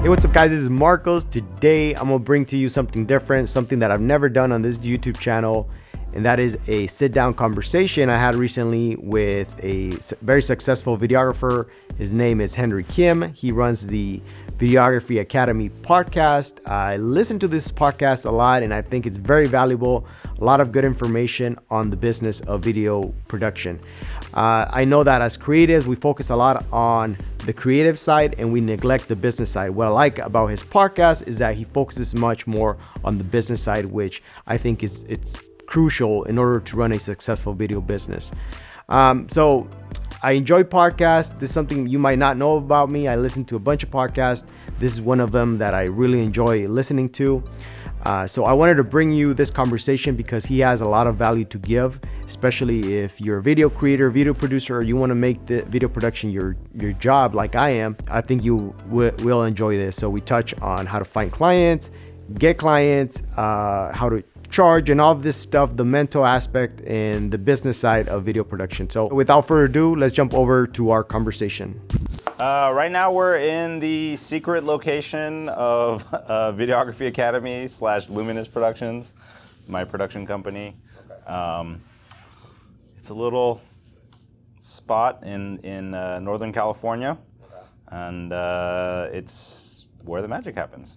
Hey, what's up guys, this is Marcos. Today I'm gonna bring to you something different, something that I've never done on this YouTube channel, and that is a sit-down conversation I had recently with a very successful videographer. His name is Henry Kim. He runs the Videography Academy podcast. I listen to this podcast a lot and I think it's very valuable. A lot of good information on the business of video production. I know that as creatives, we focus a lot on the creative side and we neglect the business side. What I like about his podcast is that he focuses much more on the business side, which I think it's crucial in order to run a successful video business. So I enjoy podcasts. This is something you might not know about me. I listen to a bunch of podcasts. This is one of them that I really enjoy listening to. So I wanted to bring you this conversation because he has a lot of value to give, especially if you're a video creator, video producer, or you want to make the video production your job like I am. I think you will enjoy this. So we touch on how to find clients, get clients, how to charge, and all of this stuff, the mental aspect and the business side of video production. So without further ado, let's jump over to our conversation. Right now we're in the secret location of Videography Academy / Luminous Productions, my production company. Okay. It's a little spot in Northern California, and it's where the magic happens.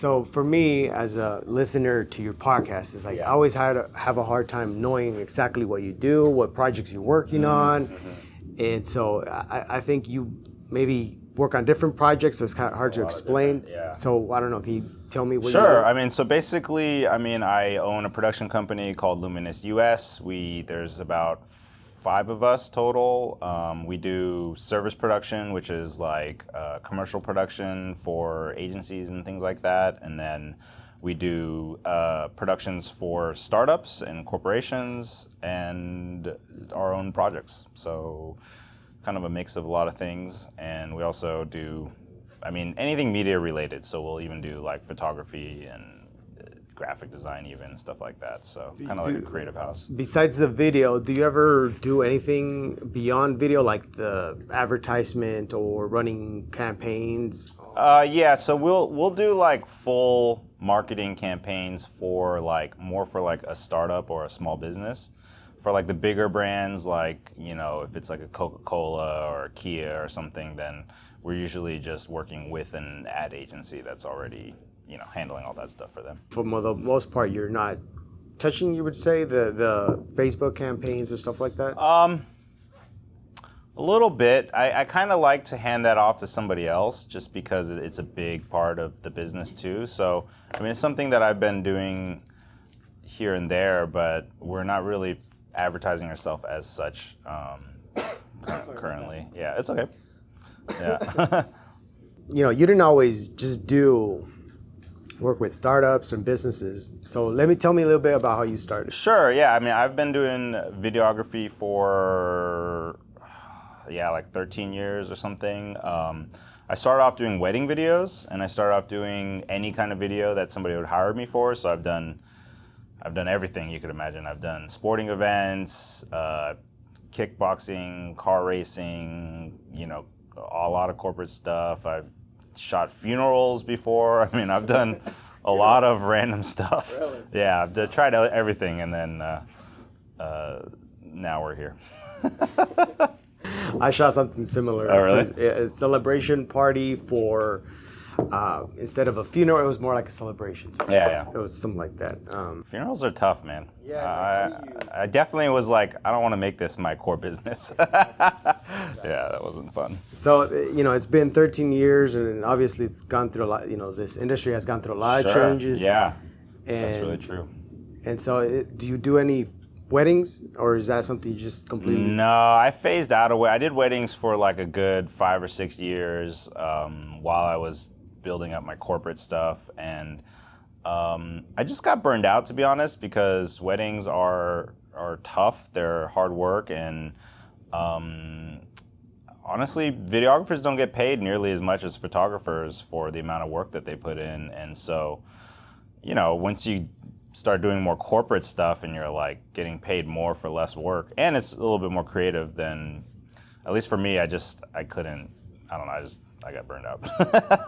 So for me as a listener to your podcast, it's like I always have a hard time knowing exactly what you do, what projects you're working on. And so I think you maybe work on different projects, so it's kind of hard to explain. So I don't know, can you tell me what you do? Sure. I mean, so basically, I own a production company called Luminous US. There's about 5 of us total. We do service production, which is like commercial production for agencies and things like that. And then we do productions for startups and corporations and our own projects. So kind of a mix of a lot of things. And we also do, anything media related. So we'll even do like photography and graphic design, even stuff like that. So kind of like a creative house. Besides the video, do you ever do anything beyond video, like the advertisement or running campaigns? So we'll do like full marketing campaigns for more for a startup or a small business. For like the bigger brands, like, if it's like a Coca-Cola or a Kia or something, then we're usually just working with an ad agency that's already handling all that stuff for them. For the most part, you're not touching, you would say, the Facebook campaigns or stuff like that? A little bit. I kind of like to hand that off to somebody else just because it's a big part of the business too. So, it's something that I've been doing here and there, but we're not really advertising ourselves as such currently. Yeah, it's okay. Yeah. You didn't always just work with startups and businesses. So tell me a little bit about how you started. Sure, yeah. I've been doing videography for, like 13 years or something. I started off doing wedding videos, and I started off doing any kind of video that somebody would hire me for. So I've done everything you could imagine. I've done sporting events, kickboxing, car racing, a lot of corporate stuff. I've shot funerals before. I've done a lot of random stuff. Really? Yeah, I've tried everything, and then now we're here. I shot something similar. Oh, really? A celebration party for, instead of a funeral, it was more like a celebration. So yeah. It was something like that. Funerals are tough, man. Yeah, I definitely was like, I don't want to make this my core business. Yeah, that wasn't fun. So, it's been 13 years, and obviously it's gone through a lot, this industry has gone through a lot of changes. Yeah, that's really true. And so, do you do any weddings, or is that something you just completely? No, I phased out of I did weddings for like a good 5 or 6 years while I was building up my corporate stuff, and I just got burned out, to be honest, because weddings are tough. They're hard work, and honestly, videographers don't get paid nearly as much as photographers for the amount of work that they put in. And so, once you start doing more corporate stuff and you're like getting paid more for less work, and it's a little bit more creative, then at least for me, I couldn't, I don't know, I got burned out.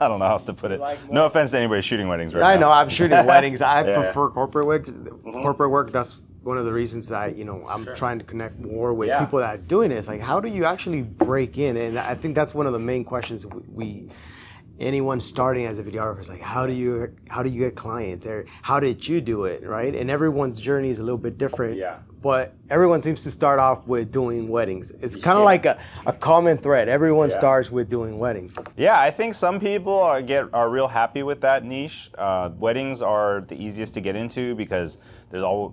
I don't know how else to put it. No offense to anybody shooting weddings right now. I know, I'm shooting weddings. I Yeah. prefer corporate work. Corporate work, that's one of the reasons that I'm trying to connect more with people that are doing it. It's like, how do you actually break in? And I think that's one of the main questions anyone starting as a videographer is like, how do you get clients, or how did you do it, right? And everyone's journey is a little bit different. Yeah. But everyone seems to start off with doing weddings. It's kind of like a common thread. Everyone starts with doing weddings. Yeah, I think some people are real happy with that niche. Weddings are the easiest to get into because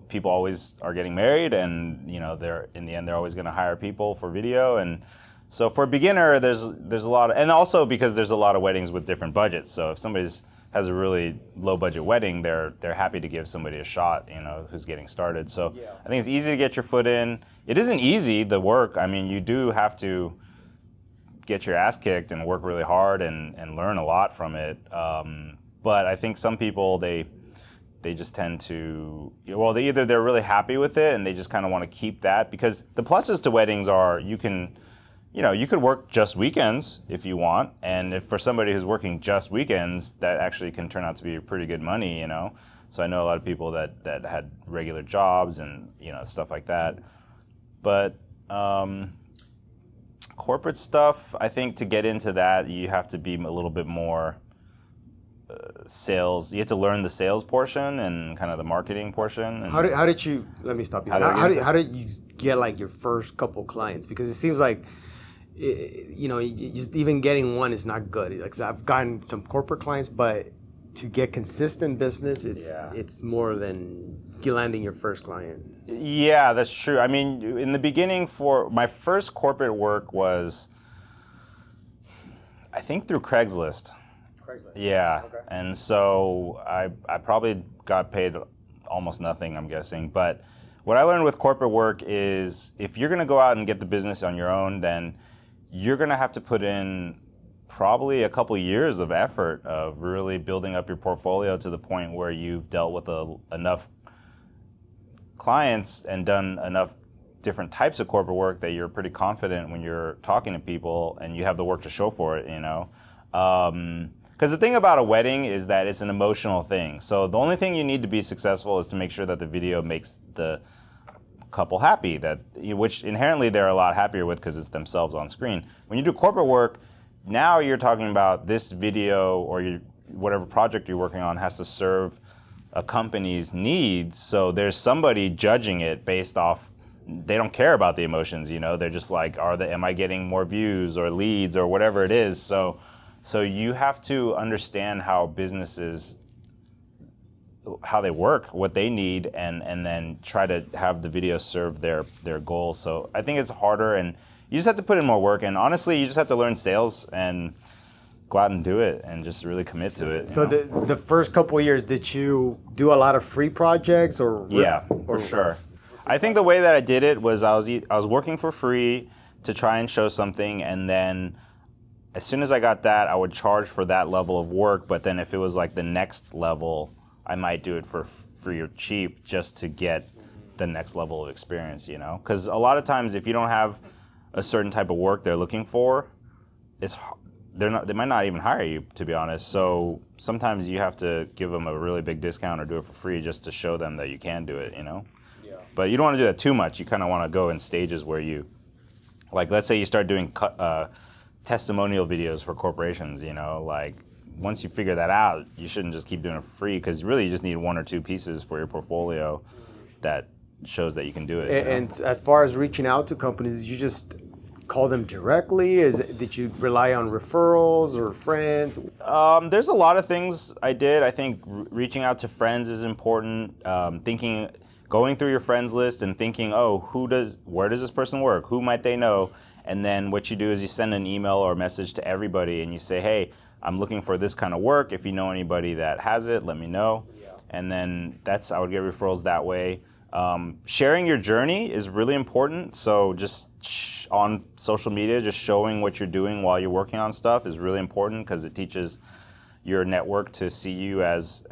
people always are getting married, and they're in the end they're always going to hire people for video. And so for a beginner, there's a lot of, and also because there's a lot of weddings with different budgets. So if somebody has a really low budget wedding, they're happy to give somebody a shot, who's getting started. So I think it's easy to get your foot in. It isn't easy, the work. I mean, you do have to get your ass kicked and work really hard and learn a lot from it. But I think some people, they just tend to, they're really happy with it and they just kind of want to keep that, because the pluses to weddings are you could work just weekends if you want, and if for somebody who's working just weekends, that actually can turn out to be pretty good money, So I know a lot of people that had regular jobs and stuff like that. But corporate stuff, I think to get into that, you have to be a little bit more sales. You have to learn the sales portion and kind of the marketing portion. And How did you? Let me stop you. How did you get like your first couple clients? Because it seems like just even getting one is not good. Like, I've gotten some corporate clients, but to get consistent business, it's more than landing your first client. Yeah, that's true. I mean, in the beginning, for my first corporate work was, I think, through Craigslist. Yeah, okay. And so I probably got paid almost nothing, I'm guessing. But what I learned with corporate work is if you're going to go out and get the business on your own, then you're going to have to put in probably a couple years of effort of really building up your portfolio to the point where you've dealt with enough clients and done enough different types of corporate work that you're pretty confident when you're talking to people and you have the work to show for it, Because the thing about a wedding is that it's an emotional thing. So the only thing you need to be successful is to make sure that the video makes the couple happy, which inherently they're a lot happier with because it's themselves on screen. When you do corporate work, now you're talking about this video or whatever project you're working on has to serve a company's needs. So there's somebody judging it based off, they don't care about the emotions, They're just like, am I getting more views or leads or whatever it is? So you have to understand how businesses, how they work, what they need, and then try to have the video serve their goals. So I think it's harder, and you just have to put in more work. And honestly, you just have to learn sales and go out and do it and just really commit to it. So the first couple of years, did you do a lot of free projects or? Yeah, for sure. I think the way that I did it was I was working for free to try and show something, and then as soon as I got that, I would charge for that level of work. But then if it was like the next level, I might do it for free or cheap just to get the next level of experience, Because a lot of times if you don't have a certain type of work they're looking for, they might not even hire you, to be honest. So sometimes you have to give them a really big discount or do it for free just to show them that you can do it, Yeah. But you don't want to do that too much. You kind of want to go in stages where like let's say you start doing testimonial videos for corporations, like once you figure that out, you shouldn't just keep doing it for free, because really you just need one or two pieces for your portfolio that shows that you can do it. And as far as reaching out to companies, you just call them directly? Did you rely on referrals or friends? There's a lot of things I did. I think reaching out to friends is important. Going through your friends list and thinking, where does this person work? Who might they know? And then what you do is you send an email or message to everybody and you say, hey, I'm looking for this kind of work. If you know anybody that has it, let me know. Yeah. And then I would get referrals that way. Sharing your journey is really important. So just on social media, just showing what you're doing while you're working on stuff is really important, because it teaches your network to see you as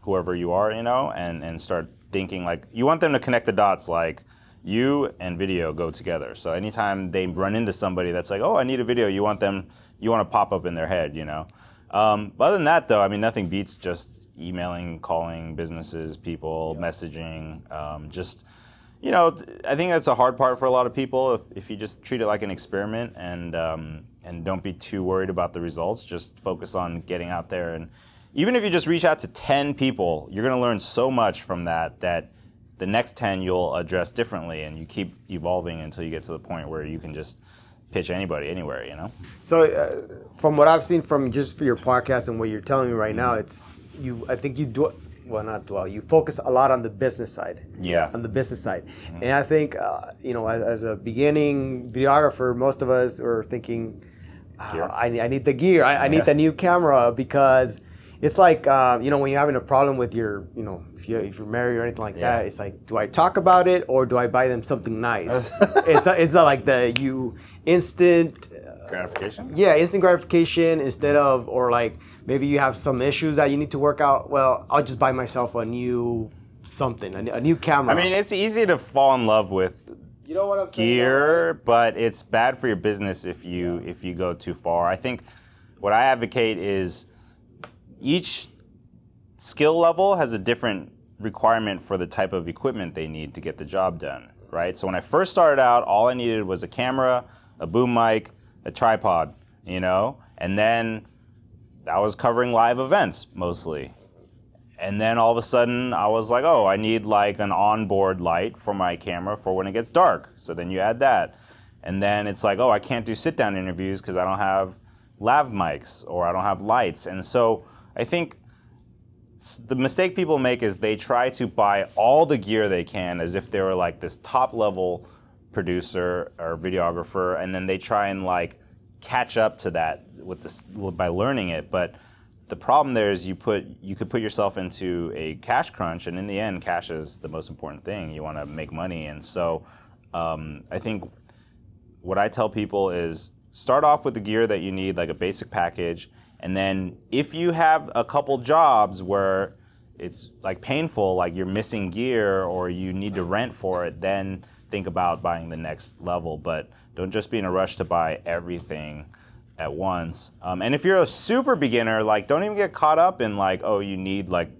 whoever you are, and start thinking, like, you want them to connect the dots, like, you and video go together. So anytime they run into somebody that's like, oh, I need a video, you want to pop up in their head, you know. Other than that, though, I mean, nothing beats just emailing, calling businesses, people, messaging. Just, you know, I think that's a hard part for a lot of people. If you just treat it like an experiment and don't be too worried about the results, just focus on getting out there. And even if you just reach out to 10 people, you're going to learn so much from that the next 10 you'll address differently, and you keep evolving until you get to the point where you can just pitch anybody anywhere, you know? So from what I've seen from just for your podcast and what you're telling me right now, I think you do, well, not dwell, you focus a lot on the business side. Yeah. On the business side. Mm-hmm. And I think, you know, as a beginning videographer, most of us are thinking, I need the gear, I need the new camera, because it's like, you know, when you're having a problem with your, you know, if you're married or anything like that, it's like, do I talk about it or do I buy them something nice? it's not like instant gratification? Yeah, instant gratification instead of, or like maybe you have some issues that you need to work out. Well, I'll just buy myself a new something, a new camera. I mean, it's easy to fall in love with you know what I'm saying, gear, right? But it's bad for your business if you go too far. I think what I advocate is each skill level has a different requirement for the type of equipment they need to get the job done, right? So when I first started out, all I needed was a camera, a boom mic, a tripod, you know? And then I was covering live events mostly. And then all of a sudden I was like, oh, I need like an onboard light for my camera for when it gets dark. So then you add that. And then it's like, oh, I can't do sit-down interviews because I don't have lav mics or I don't have lights. And so I think the mistake people make is they try to buy all the gear they can as if they were like this top-level producer or videographer, and then they try and like catch up to that by learning it. But the problem there is you could put yourself into a cash crunch, and in the end, cash is the most important thing. You want to make money, and so I think what I tell people is start off with the gear that you need, like a basic package. And then if you have a couple jobs where it's like painful, like you're missing gear or you need to rent for it, then think about buying the next level. But don't just be in a rush to buy everything at once. And if you're a super beginner, like don't even get caught up in like, oh, you need like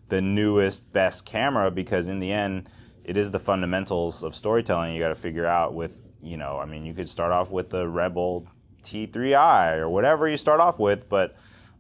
the newest, best camera, because in the end, it is the fundamentals of storytelling you got to figure out with, you know, I mean, you could start off with the Rebel T3i or whatever you start off with, but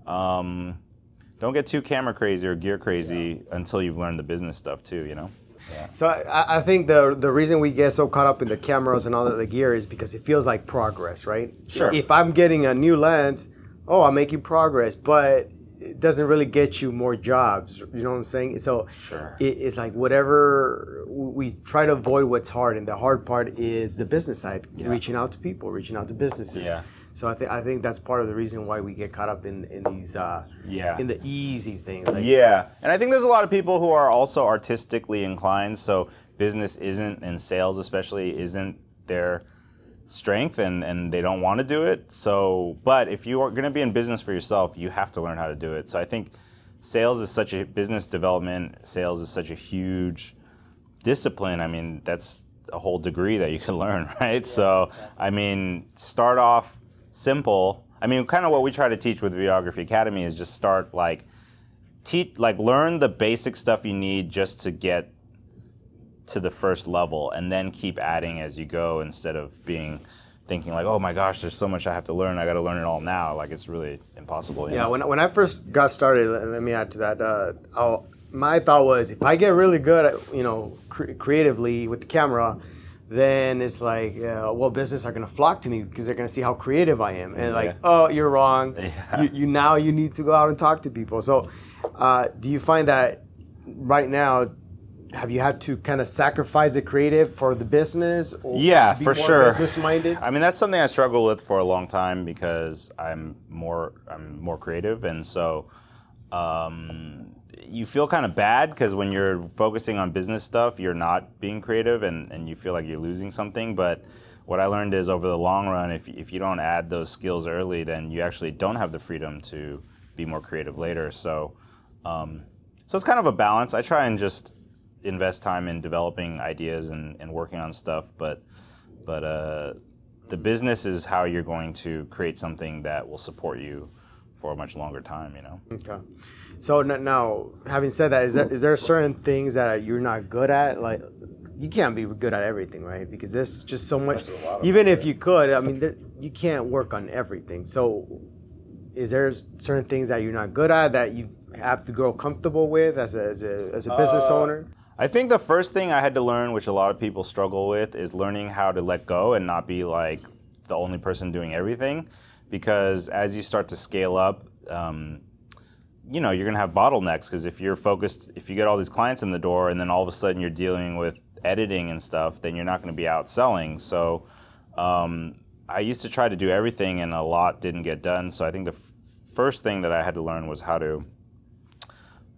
don't get too camera crazy or gear crazy until you've learned the business stuff too, you know? Yeah. So I think the reason we get so caught up in the cameras and all the gear is because it feels like progress, right? Sure. If I'm getting a new lens, oh, I'm making progress, but it doesn't really get you more jobs. You know what I'm saying? So sure. It's like whatever, we try to avoid what's hard, and the hard part is the business side, reaching out to people, reaching out to businesses. Yeah. So I think that's part of the reason why we get caught up in these in the easy things. Like, and I think there's a lot of people who are also artistically inclined, so business isn't, and sales especially, isn't their strength, and they don't want to do it. So, but if you are going to be in business for yourself, you have to learn how to do it. So I think sales is such a, business development, sales is such a huge discipline. I mean, that's a whole degree that you can learn, right? Yeah, so, exactly. I mean, start off simple. I mean, kind of what we try to teach with Videography Academy is just start learn the basic stuff you need just to get to the first level, and then keep adding as you go, instead of thinking like, oh my gosh, there's so much I have to learn, I got to learn it all now. Like, it's really impossible. You know? When I first got started, let me add to that. My thought was, if I get really good at, creatively with the camera, then it's like, well, business are going to flock to me because they're going to see how creative I am. And like, oh, you're wrong. Yeah. You need to go out and talk to people. So do you find that right now, have you had to kind of sacrifice the creative for the business? Or yeah, to be for more sure. Business-minded? I mean, that's something I struggled with for a long time because I'm more creative, and so you feel kind of bad because when you're focusing on business stuff, you're not being creative, and you feel like you're losing something. But what I learned is, over the long run, if you don't add those skills early, then you actually don't have the freedom to be more creative later. So it's kind of a balance. I try and just invest time in developing ideas and working on stuff, but the business is how you're going to create something that will support you for a much longer time, you know? Okay. So now, having said that, is there certain things that you're not good at? Like, you can't be good at everything, right? Because there's just so much. Even if you could, I mean, you can't work on everything. So, is there certain things that you're not good at that you have to grow comfortable with as a business owner? I think the first thing I had to learn, which a lot of people struggle with, is learning how to let go and not be like the only person doing everything. Because as you start to scale up, you know, you're going to have bottlenecks, because if you're focused, if you get all these clients in the door and then all of a sudden you're dealing with editing and stuff, then you're not going to be out selling. So I used to try to do everything and a lot didn't get done. So I think the first thing that I had to learn was how to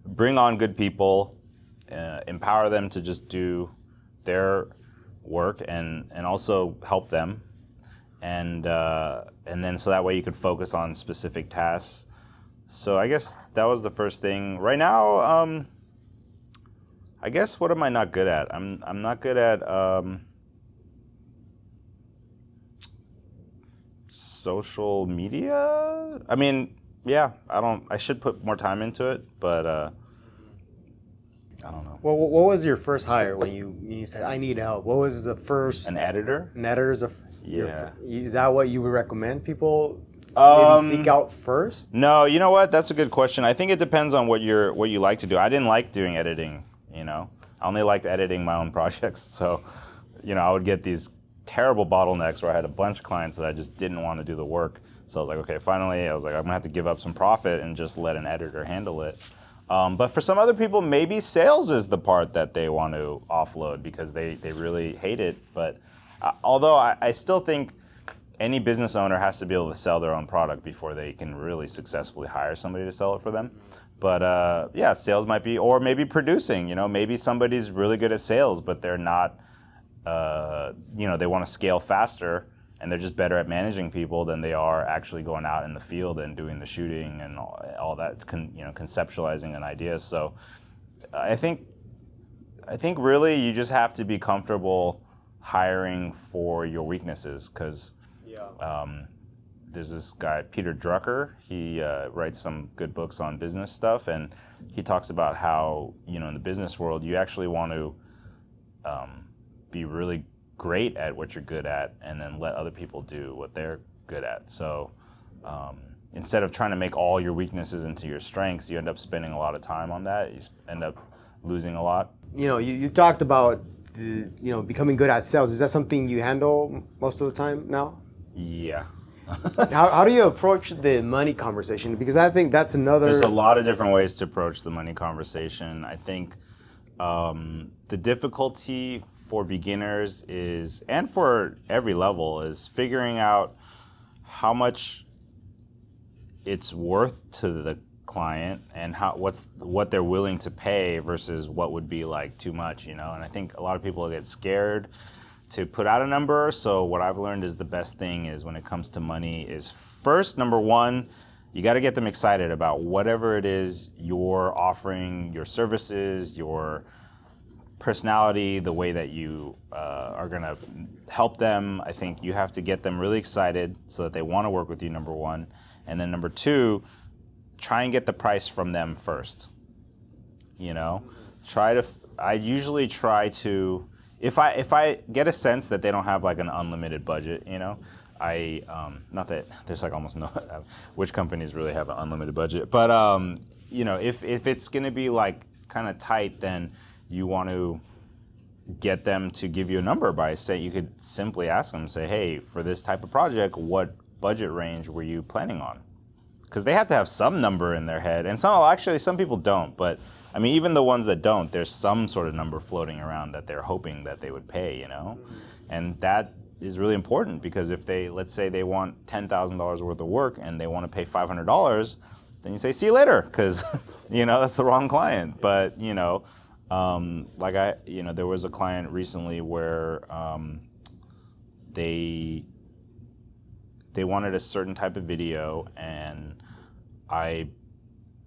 bring on good people, empower them to just do their work and also help them. And then so that way you could focus on specific tasks. So I guess that was the first thing. Right now, I guess, what am I not good at? I'm not good at social media. I mean, yeah, I should put more time into it, but I don't know. Well, what was your first hire when you said, I need help? What was the first? An editor? An editor is Yeah. Is that what you would recommend people maybe seek out first? No, you know what? That's a good question. I think it depends on what you like to do. I didn't like doing editing, you know. I only liked editing my own projects. So, you know, I would get these terrible bottlenecks where I had a bunch of clients that I just didn't want to do the work. So I was like, okay, finally, I was like, I'm gonna have to give up some profit and just let an editor handle it. But for some other people, maybe sales is the part that they want to offload because they really hate it. But although I still think any business owner has to be able to sell their own product before they can really successfully hire somebody to sell it for them. But yeah, sales might be, or maybe producing, you know, maybe somebody's really good at sales, but they're not, you know, they want to scale faster and they're just better at managing people than they are actually going out in the field and doing the shooting and all that, you know, conceptualizing an idea. So I think really you just have to be comfortable hiring for your weaknesses, because there's this guy, Peter Drucker, he writes some good books on business stuff, and he talks about how, you know, in the business world, you actually want to be really great at what you're good at and then let other people do what they're good at. So instead of trying to make all your weaknesses into your strengths, you end up spending a lot of time on that. You end up losing a lot. You know, you talked about becoming good at sales. Is that something you handle most of the time now? Yeah. How do you approach the money conversation? Because I think that's another... There's a lot of different ways to approach the money conversation. I think the difficulty for beginners is, and for every level, is figuring out how much it's worth to the client and what they're willing to pay versus what would be like too much, you know. And I think a lot of people get scared to put out a number. So what I've learned is the best thing is, when it comes to money, is first, number one, you got to get them excited about whatever it is you're offering, your services, your personality, the way that you are going to help them. I think you have to get them really excited so that they want to work with you, number one. And then number two, try and get the price from them first. You know, I usually try to, if I get a sense that they don't have like an unlimited budget, you know, not that there's like almost no, which companies really have an unlimited budget, but you know, if it's going to be like kind of tight, then you want to get them to give you a number by saying, you could simply ask them, say, hey, for this type of project, what budget range were you planning on? Because they have to have some number in their head, and some people don't, but I mean, even the ones that don't, there's some sort of number floating around that they're hoping that they would pay, you know? Mm-hmm. And that is really important, because if let's say they want $10,000 worth of work and they want to pay $500, then you say, see you later, because, you know, that's the wrong client. But, you know, there was a client recently where they wanted a certain type of video, and I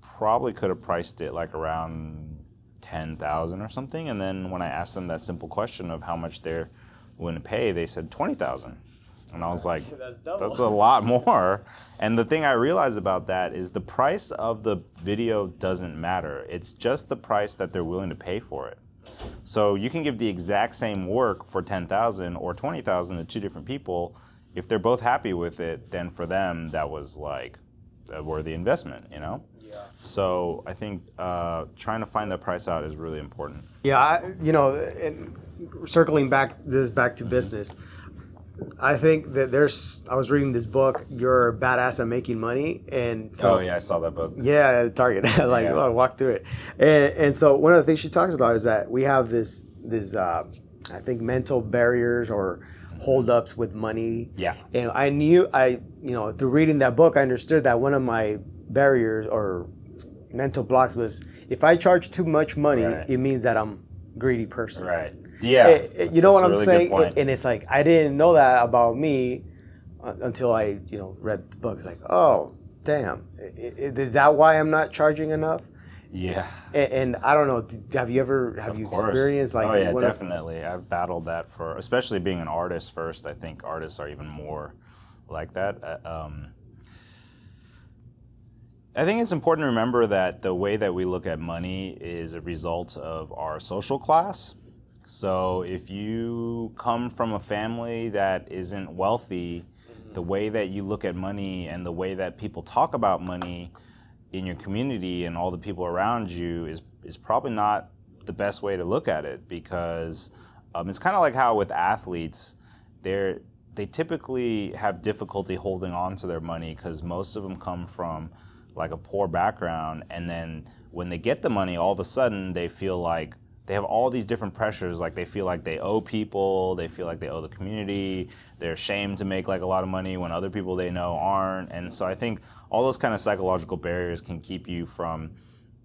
probably could have priced it like around 10,000 or something. And then when I asked them that simple question of how much they're willing to pay, they said 20,000. And I was like, that's a lot more. And the thing I realized about that is the price of the video doesn't matter. It's just the price that they're willing to pay for it. So you can give the exact same work for 10,000 or 20,000 to two different people. If they're both happy with it, then for them that was like a worthy investment, you know? Yeah. So I think trying to find that price out is really important. Yeah, and circling back to business, I think that I was reading this book, You're Badass at Making Money, and so, oh yeah, I saw that book. Yeah, Target, like yeah. I'll walk through it, and so one of the things she talks about is that we have this I think mental barriers or holdups with money. Yeah. And through reading that book, I understood that one of my barriers or mental blocks was if I charge too much money, right. It means that I'm a greedy person. Right. Yeah. You know what I'm saying? And it's like, I didn't know that about me until I, read the book. It's like, oh, damn. Is that why I'm not charging enough? Yeah. And I don't know, have you experienced like? Oh yeah, definitely. I've battled that especially being an artist first. I think artists are even more like that. I think it's important to remember that the way that we look at money is a result of our social class. So if you come from a family that isn't wealthy, the way that you look at money and the way that people talk about money in your community and all the people around you is probably not the best way to look at it, because it's kind of like how with athletes, they typically have difficulty holding on to their money because most of them come from like a poor background, and then when they get the money, all of a sudden they feel like they have all these different pressures. Like they feel like they owe people, they feel like they owe the community, they're ashamed to make like a lot of money when other people they know aren't. And so I think all those kind of psychological barriers can keep you from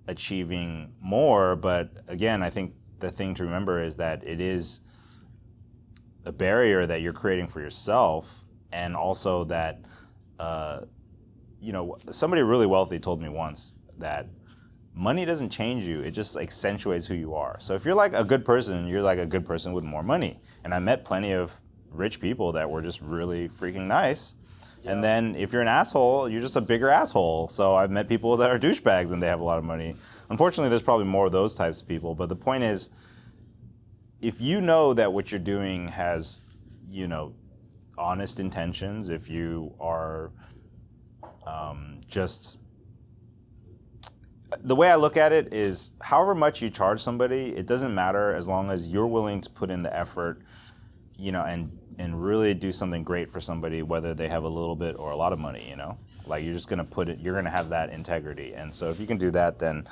achieving more. But again, I think the thing to remember is that it is a barrier that you're creating for yourself, and also that somebody really wealthy told me once that money doesn't change you, it just accentuates who you are. So if you're like a good person, you're like a good person with more money. And I met plenty of rich people that were just really freaking nice. Yeah. And then if you're an asshole, you're just a bigger asshole. So I've met people that are douchebags and they have a lot of money. Unfortunately, there's probably more of those types of people. But the point is, if you know that what you're doing has, honest intentions, if you are the way I look at it is, however much you charge somebody, it doesn't matter as long as you're willing to put in the effort, and really do something great for somebody, whether they have a little bit or a lot of money, Like you're just gonna you're gonna have that integrity. And so if you can do that, then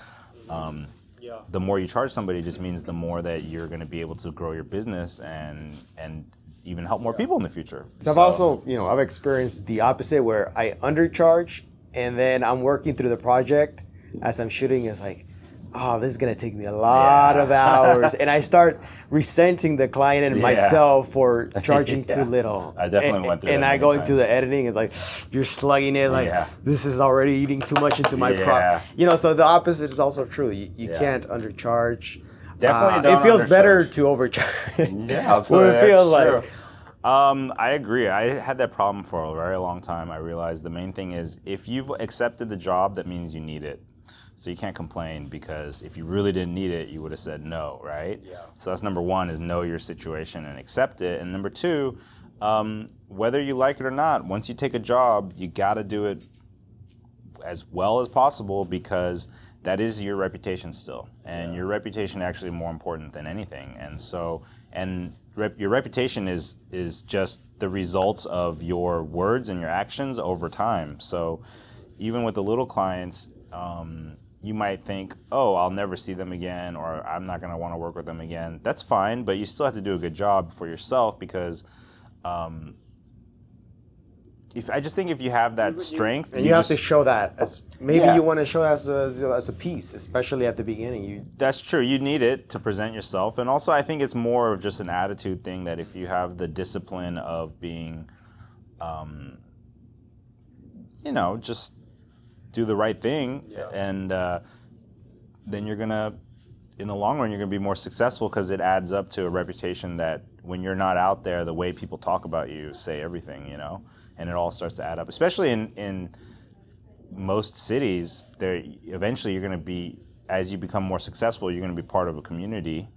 the more you charge somebody just means the more that you're gonna be able to grow your business and even help more people in the future. So I've also, I've experienced the opposite where I undercharge and then I'm working through the project as I'm shooting. It's like, oh, this is going to take me a lot of hours. And I start resenting the client and myself for charging too little. I definitely went through that. And I go into the editing, it's like, you're slugging it, like, this is already eating too much into my prop. So the opposite is also true. You can't undercharge. Definitely don't. It feels better to overcharge. Yeah, I'll tell you, it feels like. True. I agree. I had that problem for a very long time. I realized the main thing is, if you've accepted the job, that means you need it. So you can't complain, because if you really didn't need it, you would have said no, right? Yeah. So that's number one, is know your situation and accept it. And number two, whether you like it or not, once you take a job, you got to do it as well as possible, because that is your reputation still. And your reputation actually more important than anything. And so, your reputation is just the results of your words and your actions over time. So even with the little clients, you might think, oh, I'll never see them again, or I'm not going to want to work with them again. That's fine, but you still have to do a good job for yourself, because I just think if you have that strength, and you have to show that. You want to show that as a piece, especially at the beginning. That's true. You need it to present yourself, and also I think it's more of just an attitude thing, that if you have the discipline of being, just do the right thing, and then you're gonna in the long run, you're going to be more successful because it adds up to a reputation that when you're not out there, the way people talk about you say everything, you know, and it all starts to add up. Especially in most cities, there eventually you're going to be, as you become more successful, you're going to be part of a community,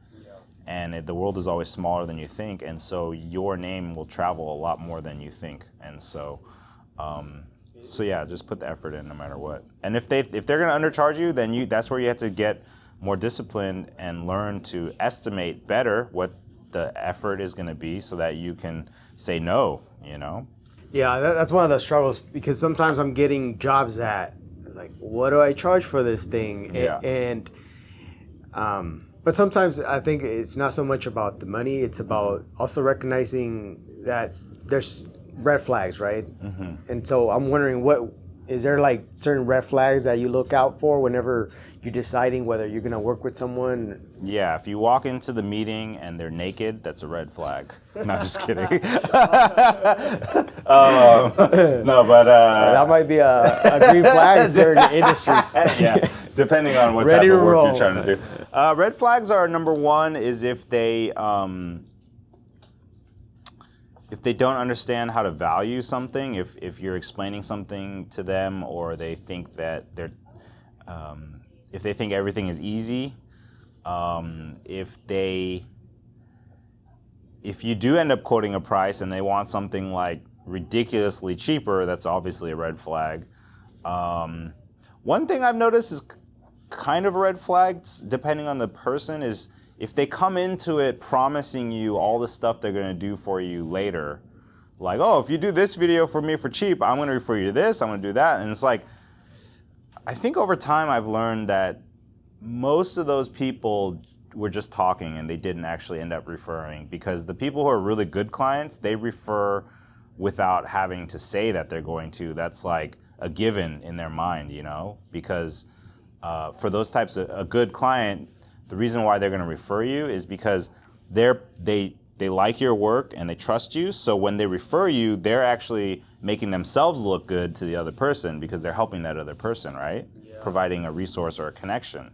and the world is always smaller than you think, and so your name will travel a lot more than you think, and so. So yeah, just put the effort in no matter what. And if they're going to undercharge you, then that's where you have to get more disciplined and learn to estimate better what the effort is going to be so that you can say no, you know? Yeah, that's one of the struggles, because sometimes I'm getting jobs that, like, what do I charge for this thing? Yeah. But sometimes I think it's not so much about the money, it's about also recognizing that there's red flags, right? Mm-hmm. And so I'm wondering, is there like certain red flags that you look out for whenever you're deciding whether you're going to work with someone? Yeah, if you walk into the meeting and they're naked, that's a red flag. No, I'm just kidding. No, but that might be a green flag in certain industries. Yeah, depending on what type of work you're trying to do. Red flags are, number one is if they don't understand how to value something, if you're explaining something to them, or they think that if they think everything is easy, if you do end up quoting a price and they want something like ridiculously cheaper, that's obviously a red flag. One thing I've noticed is kind of a red flag, depending on the person, is if they come into it promising you all the stuff they're going to do for you later, like, oh, if you do this video for me for cheap, I'm going to refer you to this, I'm going to do that. And it's like, I think over time I've learned that most of those people were just talking and they didn't actually end up referring, because the people who are really good clients, they refer without having to say that they're going to. That's like a given in their mind, you know, because for those types of a good client, the reason why they're going to refer you is because they like your work and they trust you. So when they refer you, they're actually making themselves look good to the other person because they're helping that other person, right? Yeah. Providing a resource or a connection.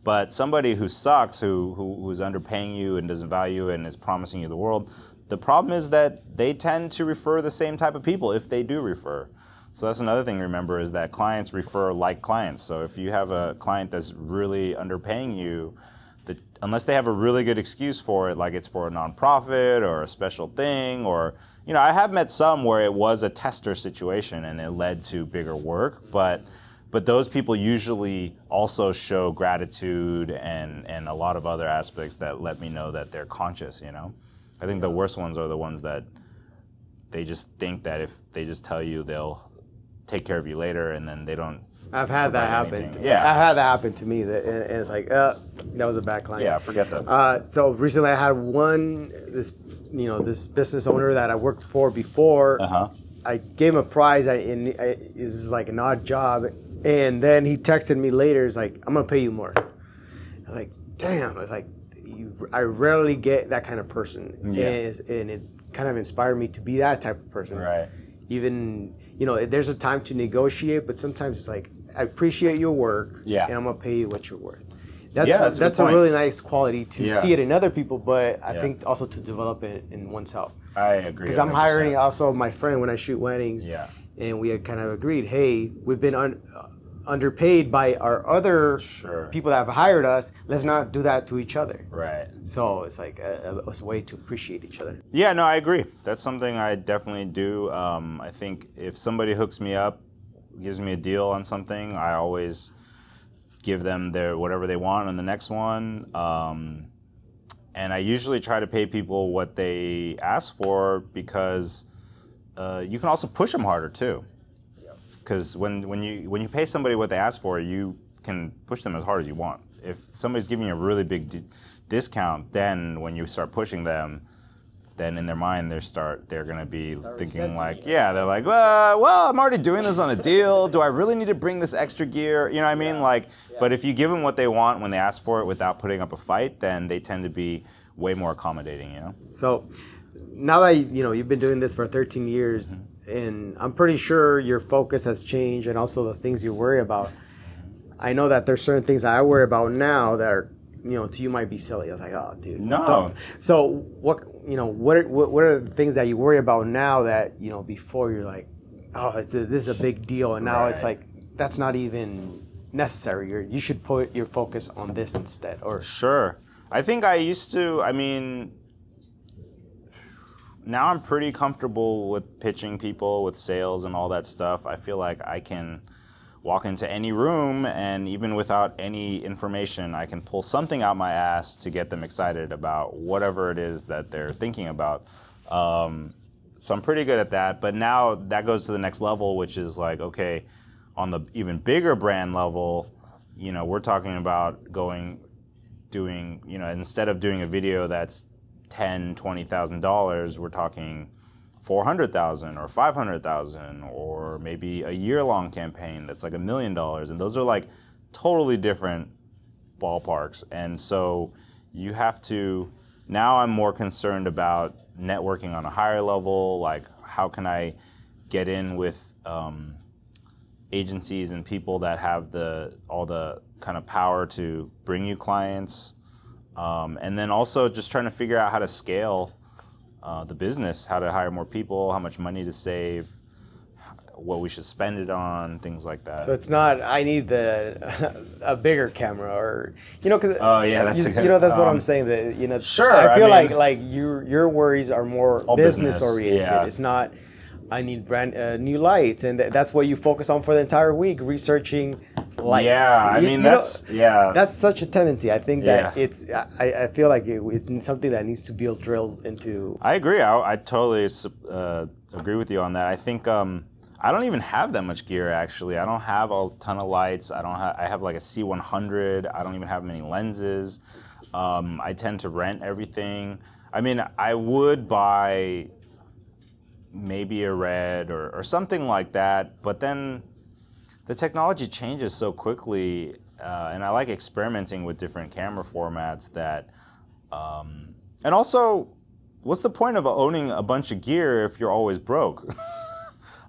But somebody who sucks, who's underpaying you and doesn't value you and is promising you the world, the problem is that they tend to refer the same type of people if they do refer. So that's another thing to remember, is that clients refer like clients. So if you have a client that's really underpaying you, unless they have a really good excuse for it, like it's for a nonprofit or a special thing, or, you know, I have met some where it was a tester situation and it led to bigger work, but those people usually also show gratitude and a lot of other aspects that let me know that they're conscious, you know? I think the worst ones are the ones that they just think that if they just tell you they'll take care of you later, and then they don't. I've had that happen. Yeah, I've had that happen to me, and it's like, that was a bad client. Yeah, forget that. So recently, I had this business owner that I worked for before. I gave him a prize, and it was like an odd job, and then he texted me later. It's like, I'm gonna pay you more. I was like, damn. I was like, I rarely get that kind of person, and it kind of inspired me to be that type of person. Right. Even, there's a time to negotiate, but sometimes it's like, I appreciate your work, and I'm gonna pay you what you're worth. That's a really nice quality to see it in other people, but I think also to develop it in oneself. I agree. Because I'm hiring also my friend when I shoot weddings, and we had kind of agreed, hey, we've been underpaid by our other people that have hired us. Let's not do that to each other. Right. So it's like a way to appreciate each other. Yeah, no, I agree. That's something I definitely do. I think if somebody hooks me up, gives me a deal on something, I always give them their whatever they want on the next one. And I usually try to pay people what they ask for, because you can also push them harder too. Because when you pay somebody what they ask for, you can push them as hard as you want. If somebody's giving you a really big discount, then when you start pushing them, then in their mind they're going to be thinking like, they're like, well, I'm already doing this on a deal. Do I really need to bring this extra gear? You know what I mean? But if you give them what they want when they ask for it without putting up a fight, then they tend to be way more accommodating, you know? So now that you've been doing this for 13 years, and I'm pretty sure your focus has changed, and also the things you worry about. I know that there's certain things that I worry about now that are to you might be silly. I was like, oh, dude. No. Don't. So what are the things that you worry about now that before you're like, oh, this is a big deal, and now it's like that's not even necessary. You should put your focus on this instead. Or sure. I think I used to. I mean, now I'm pretty comfortable with pitching people, with sales and all that stuff. I feel like I can walk into any room, and even without any information, I can pull something out my ass to get them excited about whatever it is that they're thinking about. So I'm pretty good at that. But now that goes to the next level, which is like, okay, on the even bigger brand level, we're talking about doing, instead of doing a video that's $10,000, $20,000, we're talking $400,000 or $500,000, or maybe a year-long campaign that's like $1 million, and those are like totally different ballparks. And so you have to. Now I'm more concerned about networking on a higher level. Like, how can I get in with agencies and people that have all the kind of power to bring you clients, and then also just trying to figure out how to scale the business, how to hire more people, how much money to save, what we should spend it on, things like that. So it's not, I need a bigger camera, or because oh yeah, that's that's what I'm saying. That sure. I feel like your worries are more business oriented. Yeah. It's not. I need brand new lights, and that's what you focus on for the entire week, researching lights. Yeah, I mean that's such a tendency. I think that it's. I feel like it's something that needs to be drilled into. I agree. I totally agree with you on that. I think I don't even have that much gear actually. I don't have a ton of lights. I have like a C100. I don't even have many lenses. I tend to rent everything. I mean, I would buy maybe a red or something like that, but then the technology changes so quickly, and I like experimenting with different camera formats that, and also, what's the point of owning a bunch of gear if you're always broke?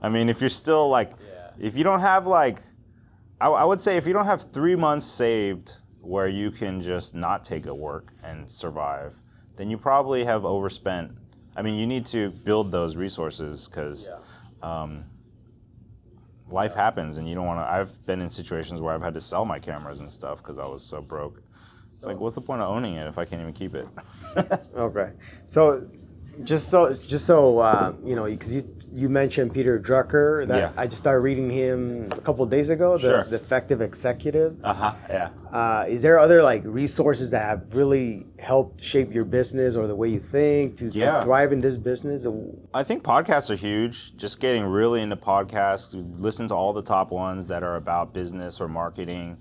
I mean, if you're still like, if you don't have like, I would say if you don't have 3 months saved where you can just not take a work and survive, then you probably have overspent. I mean, you need to build those resources because life happens, and you don't want to. I've been in situations where I've had to sell my cameras and stuff because I was so broke. It's like, what's the point of owning it if I can't even keep it? Okay, so just so because you mentioned Peter Drucker, that I just started reading him a couple of days ago. The Effective Executive. Is there other like resources that have really helped shape your business or the way you think to thrive in this business? I think podcasts are huge. Just getting really into podcasts, listen to all the top ones that are about business or marketing.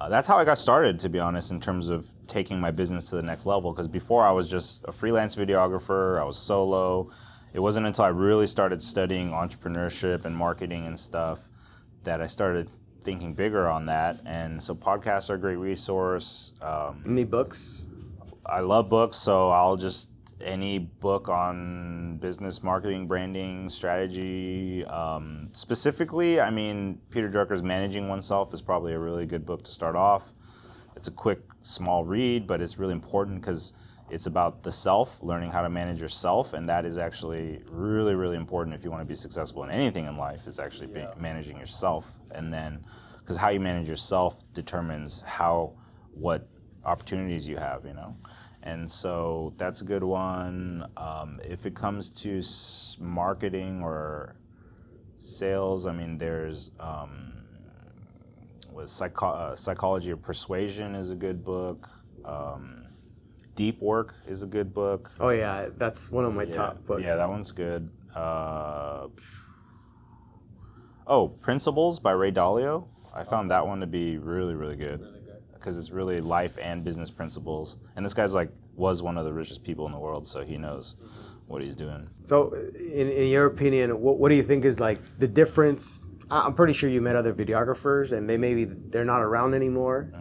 That's how I got started, to be honest, in terms of taking my business to the next level. Because before I was just a freelance videographer, I was solo. It wasn't until I really started studying entrepreneurship and marketing and stuff that I started thinking bigger on that. And so podcasts are a great resource. Any books? I love books, so any book on business, marketing, branding, strategy. Specifically, I mean, Peter Drucker's Managing Oneself is probably a really good book to start off. It's a quick, small read, but it's really important because it's about the self, learning how to manage yourself, and that is actually really, really important if you want to be successful in anything in life, is actually managing yourself. And then, because how you manage yourself determines what opportunities you have, And so that's a good one. If it comes to marketing or sales, I mean, there's Psychology of Persuasion is a good book. Deep Work is a good book. Oh yeah, that's one of my top books. Yeah, that one's good. Principles by Ray Dalio. I found that one to be really, really good. Because it's really life and business principles. And this guy's was one of the richest people in the world, so he knows what he's doing. So in your opinion, what do you think is like the difference? I'm pretty sure you met other videographers, and they're not around anymore.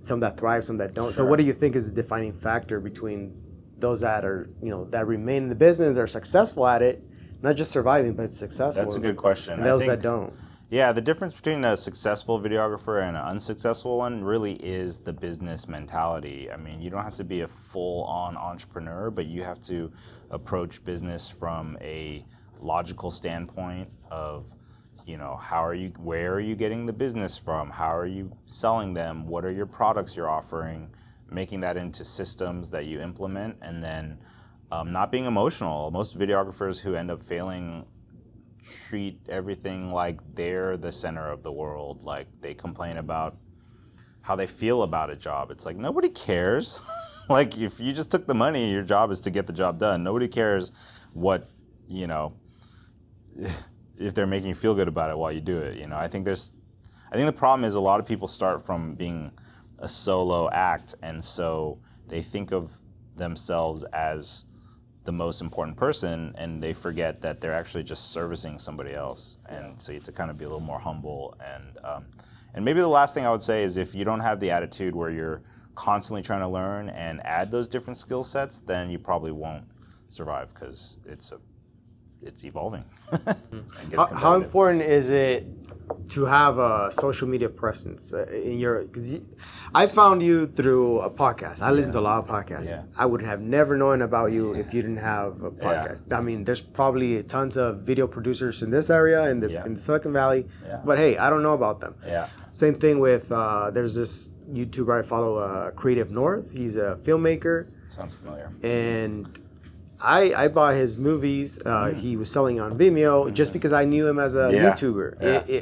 Some that thrive, some that don't. Sure. So what do you think is the defining factor between those that are, that remain in the business, are successful at it, not just surviving, but successful? That's a good question. And those that don't. Yeah, the difference between a successful videographer and an unsuccessful one really is the business mentality. I mean, you don't have to be a full-on entrepreneur, but you have to approach business from a logical standpoint of, where are you getting the business from? How are you selling them? What are your products you're offering? Making that into systems that you implement, and then not being emotional. Most videographers who end up failing treat everything like they're the center of the world. Like, they complain about how they feel about a job. It's like, nobody cares. Like, if you just took the money, your job is to get the job done. Nobody cares what, if they're making you feel good about it while you do it. I think the problem is a lot of people start from being a solo act, and so they think of themselves as the most important person, and they forget that they're actually just servicing somebody else. And so you have to kind of be a little more humble. And maybe the last thing I would say is, if you don't have the attitude where you're constantly trying to learn and add those different skill sets, then you probably won't survive, because it's evolving. How important is it to have a social media presence in your? Because I found you through a podcast. I listen to a lot of podcasts. Yeah. I would have never known about you if you didn't have a podcast. Yeah. I mean, there's probably tons of video producers in this area in the Silicon Valley, but hey, I don't know about them. Yeah. Same thing with there's this YouTuber I follow, Creative North. He's a filmmaker. Sounds familiar. And I bought his movies. He was selling on Vimeo just because I knew him as a YouTuber. Yeah.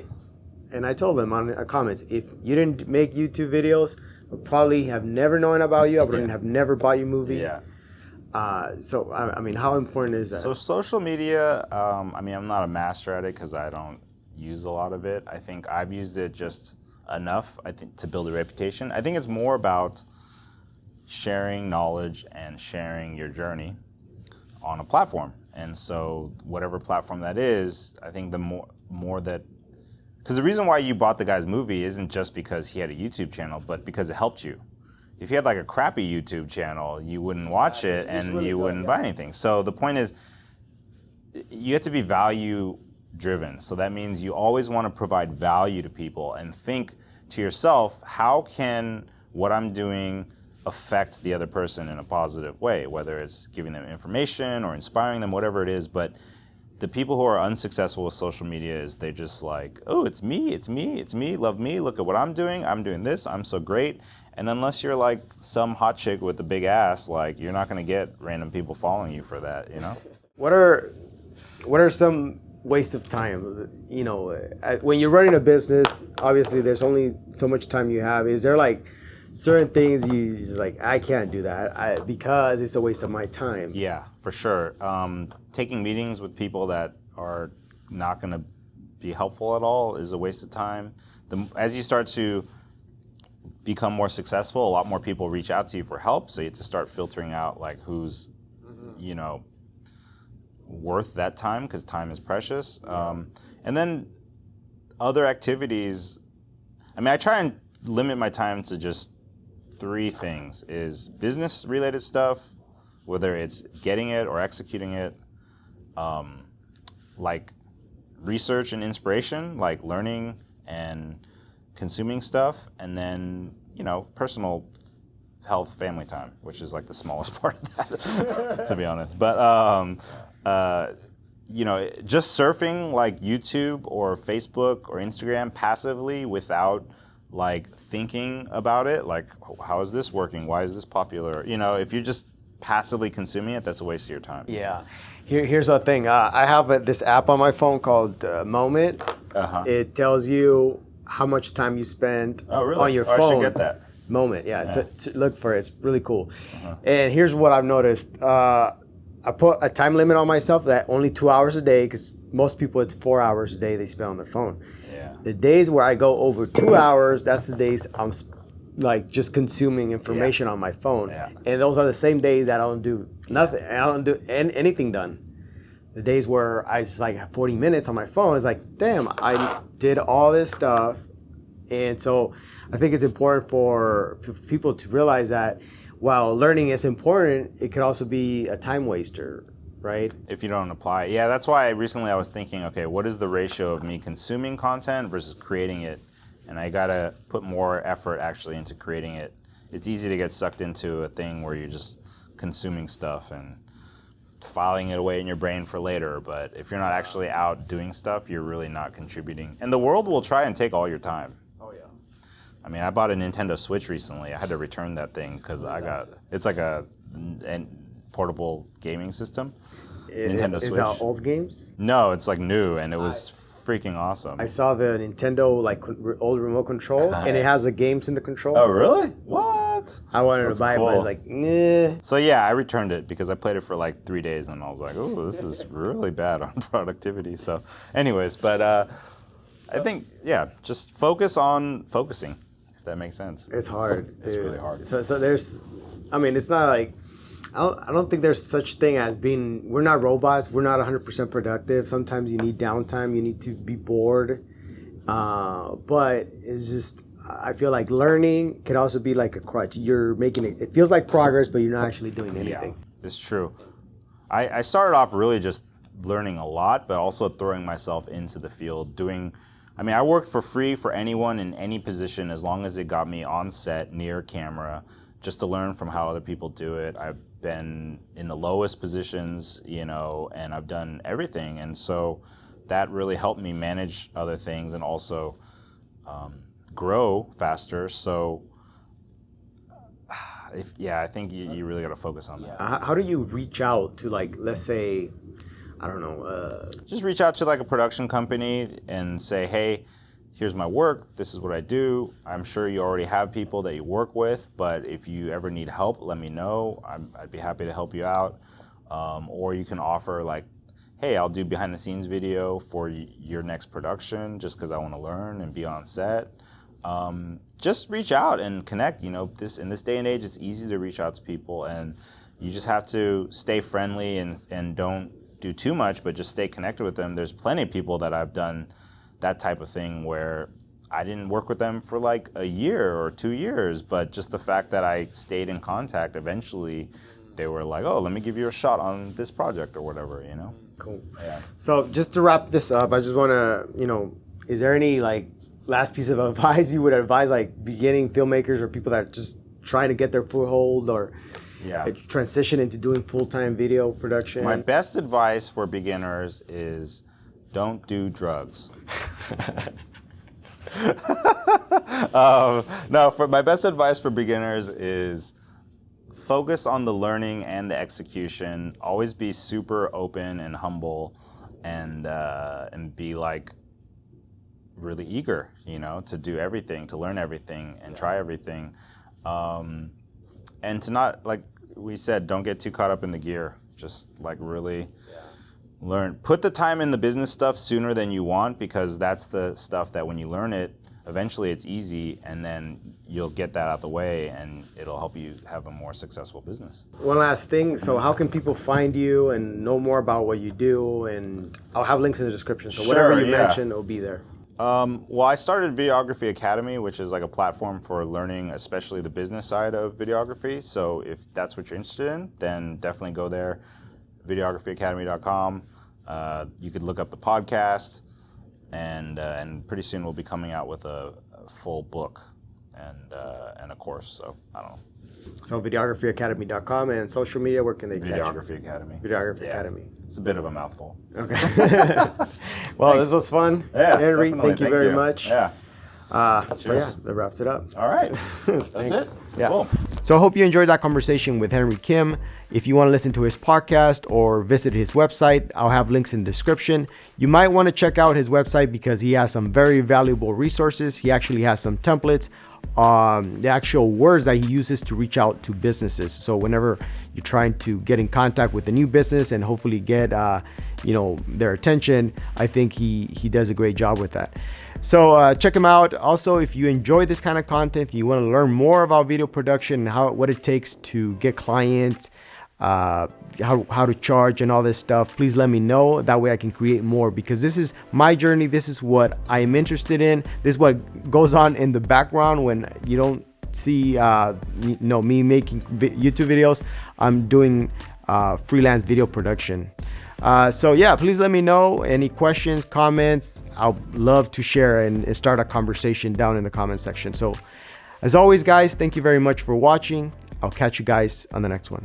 And I told him on comments, if you didn't make YouTube videos, I would probably have never known about you. I would have never bought your movie. Yeah. So, I mean, how important is that? So social media, I'm not a master at it because I don't use a lot of it. I think I've used it just enough, to build a reputation. I think it's more about sharing knowledge and sharing your journey on a platform. And so whatever platform that is, I think the more that, because the reason why you bought the guy's movie isn't just because he had a YouTube channel, but because it helped you. If you had like a crappy YouTube channel, you wouldn't watch it and you wouldn't buy anything. So the point is, you have to be value driven. So that means you always want to provide value to people and think to yourself, how can what I'm doing affect the other person in a positive way, whether it's giving them information or inspiring them, whatever it is. But the people who are unsuccessful with social media is they just like, oh, it's me, love me, look at what I'm doing this, I'm so great. And unless you're like some hot chick with a big ass, like, you're not gonna get random people following you for that, What are some waste of time? When you're running a business, obviously there's only so much time you have. Is there like certain things you just like, I can't do that because it's a waste of my time? Yeah, for sure. Taking meetings with people that are not going to be helpful at all is a waste of time. As you start to become more successful, a lot more people reach out to you for help. So you have to start filtering out like who's, worth that time, because time is precious. And then other activities. I try and limit my time to just 3 things: is business related stuff, whether it's getting it or executing it, like research and inspiration, like learning and consuming stuff, and then, personal health, family time, which is like the smallest part of that, to be honest. But, just surfing like YouTube or Facebook or Instagram passively without like thinking about it, like, how is this working? Why is this popular? If you're just passively consuming it, that's a waste of your time. Yeah. Here's the thing. I have this app on my phone called Moment. It tells you how much time you spend on your phone. I should get that. Moment, yeah. Look for it. It's really cool. And here's what I've noticed. I put a time limit on myself that only 2 hours a day, because most people it's 4 hours a day they spend on their phone. Yeah. The days where I go over 2 hours, that's the days I'm like just consuming information on my phone. Yeah. And those are the same days that I don't do nothing. I don't do anything done. The days where I just like have 40 minutes on my phone, it's like, damn, I did all this stuff. And so I think it's important for people to realize that while learning is important, it could also be a time waster. right? If you don't apply it. Yeah, that's why recently I was thinking, okay, what is the ratio of me consuming content versus creating it? And I gotta put more effort actually into creating it. It's easy to get sucked into a thing where you're just consuming stuff and filing it away in your brain for later, but if you're not actually out doing stuff, you're really not contributing. And the world will try and take all your time. Oh yeah. I mean, I bought a Nintendo Switch recently. I had to return that thing because it's like a portable gaming system. Nintendo Switch. Is that old games? No, it's like new, and it was freaking awesome. I saw the Nintendo like old remote control, and it has the games in the control. Oh, really? What? I wanted to buy it, but I was like, nah. So yeah, I returned it because I played it for like 3 days, and I was like, oh, this is really bad on productivity. So anyways, but I think, yeah, just focus on focusing, if that makes sense. It's hard. It's really hard. So there's, I mean, it's not like, I don't think there's such thing as being, we're not robots, we're not 100% productive. Sometimes you need downtime, you need to be bored. But it's just, I feel like learning can also be like a crutch. You're making it feels like progress, but you're not actually doing anything. Yeah, it's true. I started off really just learning a lot, but also throwing myself into the field, I worked for free for anyone in any position as long as it got me on set, near camera, just to learn from how other people do it. I've been in the lowest positions, and I've done everything. And so that really helped me manage other things and also grow faster. So I think you really got to focus on that. How do you reach out to, like, let's say, I don't know. Just reach out to like a production company and say, hey, here's my work, this is what I do. I'm sure you already have people that you work with, but if you ever need help, let me know. I'd be happy to help you out. Or you can offer like, hey, I'll do behind the scenes video for your next production just because I want to learn and be on set. Just reach out and connect. In this day and age, it's easy to reach out to people, and you just have to stay friendly and don't do too much, but just stay connected with them. There's plenty of people that I've done that type of thing where I didn't work with them for like a year or 2 years, but just the fact that I stayed in contact, eventually they were like, oh, let me give you a shot on this project or whatever, Cool. Yeah. So just to wrap this up, I just want to, is there any like last piece of advice you would advise like beginning filmmakers or people that are just trying to get their foothold or transition into doing full-time video production? My best advice for beginners is don't do drugs. My best advice for beginners is focus on the learning and the execution. Always be super open and humble, and be like really eager, to do everything, to learn everything, and try everything, and to not, like we said, don't get too caught up in the gear. Just like really. Learn. Put the time in the business stuff sooner than you want, because that's the stuff that when you learn it, eventually it's easy, and then you'll get that out the way, and it'll help you have a more successful business. One last thing. So how can people find you and know more about what you do? And I'll have links in the description. So whatever you mention, it'll be there. Well, I started Videography Academy, which is like a platform for learning, especially the business side of videography. So if that's what you're interested in, then definitely go there. Videographyacademy.com. You could look up the podcast, and pretty soon we'll be coming out with a full book and a course. So I don't know. So videographyacademy.com, and social media, where can they catch you? Videography Academy. Videography Academy. It's a bit of a mouthful. Okay. Well, Thanks. This was fun. Yeah, Henry, definitely. thank you very much. Yeah. So yeah, that wraps it up. All right. That's it. Yeah. Cool. So I hope you enjoyed that conversation with Henry Kim. If you want to listen to his podcast or visit his website, I'll have links in the description. You might want to check out his website because he has some very valuable resources. He actually has some templates, the actual words that he uses to reach out to businesses. So whenever you're trying to get in contact with a new business and hopefully get their attention, I think he does a great job with that. So check him out. Also, if you enjoy this kind of content, if you want to learn more about video production and what it takes to get clients, how to charge and all this stuff, please let me know. That way I can create more, because this is my journey. This is what I am interested in. This is what goes on in the background when you don't see me making YouTube videos. I'm doing freelance video production. So yeah, please let me know any questions, comments. I'll love to share and start a conversation down in the comment section. So as always, guys, thank you very much for watching. I'll catch you guys on the next one.